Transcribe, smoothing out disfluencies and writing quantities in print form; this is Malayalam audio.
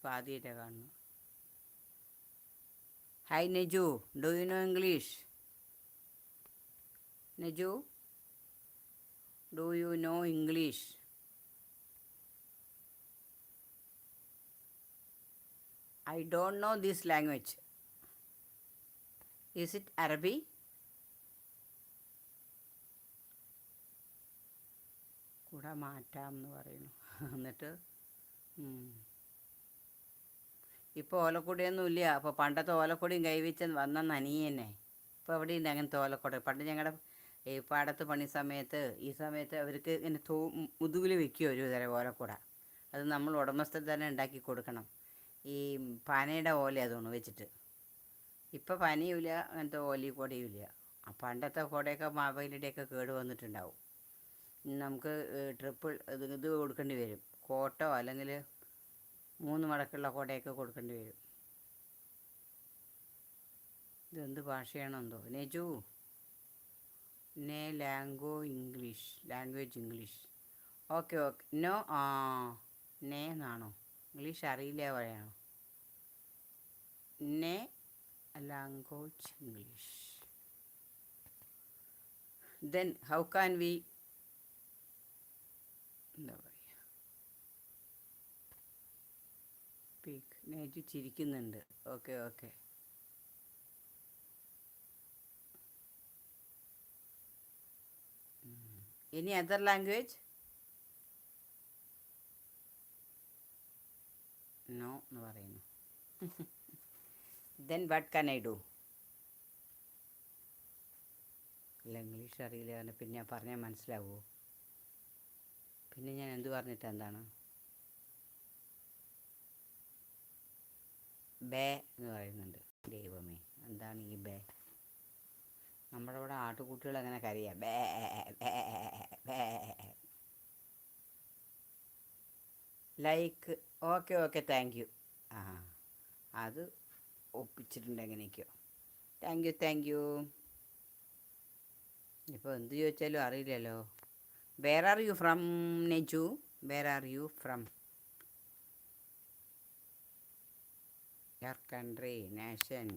ഇപ്പോൾ ആദ്യമായിട്ടാണ് കാണുന്നത്. Hi Neju, do you know English? Neju, do you know English? I don't know this language. Is it Arabic? കൂടെ മാറ്റാം എന്ന് പറയുന്നു. എന്നിട്ട് ഇപ്പോൾ ഓലക്കൊടിയൊന്നും ഇല്ല. അപ്പോൾ പണ്ടത്തെ ഓലക്കൊടിയും കൈവച്ച് വന്ന നനിയെ തന്നെ. ഇപ്പോൾ എവിടെയുണ്ട് അങ്ങനത്തെ ഓലക്കൊടി? പണ്ട് ഞങ്ങളുടെ ഈ പാടത്ത് പണി സമയത്ത് ഈ സമയത്ത് അവർക്ക് ഇങ്ങനെ മുതുകിൽ വെക്കുകയോ ഒരു തരം ഓലക്കുട. അത് നമ്മൾ ഉടമസ്ഥൻ തന്നെ ഉണ്ടാക്കി കൊടുക്കണം. ഈ പനയുടെ ഓല അതൊന്ന് വെച്ചിട്ട്. ഇപ്പം പനിയുമില്ല, അങ്ങനത്തെ ഓലി കൂടെയുമില്ല. പണ്ടത്തെ കുടയൊക്കെ മൊബൈലിൻ്റെയൊക്കെ കേട് വന്നിട്ടുണ്ടാവും. നമുക്ക് ട്രിപ്പിൾ ഇത് കൊടുക്കേണ്ടി വരും. കോട്ടോ അല്ലെങ്കിൽ 3 മടക്കുള്ള കുടയൊക്കെ കൊടുക്കേണ്ടി വരും. ഇതെന്ത് ഭാഷയാണോ എന്തോ. നെജു, നേ language English. Okay okay. No നേ എന്നാണോ? ഇംഗ്ലീഷ് അറിയില്ല പറയണോ? നേ language English. Then how can we എന്താ പറയുക സ്പീക്ക്? നെജു ചിരിക്കുന്നുണ്ട്. Okay okay. Any other language? No എന്ന് പറയുന്നു. Then what can I do? അല്ല, ഇംഗ്ലീഷ് അറിയില്ല. പിന്നെ ഞാൻ പറഞ്ഞാൽ മനസ്സിലാവുമോ? പിന്നെ ഞാൻ എന്ത് പറഞ്ഞിട്ട് എന്താണ്? ബേ എന്ന് പറയുന്നുണ്ട്. ദൈവമേ, എന്താണ് ഈ ബേ? നമ്മുടെ ഇവിടെ ആട്ടുകുട്ടികൾ അങ്ങനെ കരയാം. ബേ ബേ. Like. Okay okay, thank you. അത് ഒപ്പിച്ചിട്ടുണ്ട് എങ്ങനെയൊക്കെയോ. Thank you. ഇപ്പോൾ എന്ത് ചോദിച്ചാലും അറിയില്ലല്ലോ. Where are you from Neju? Where are you from? Your country, nation.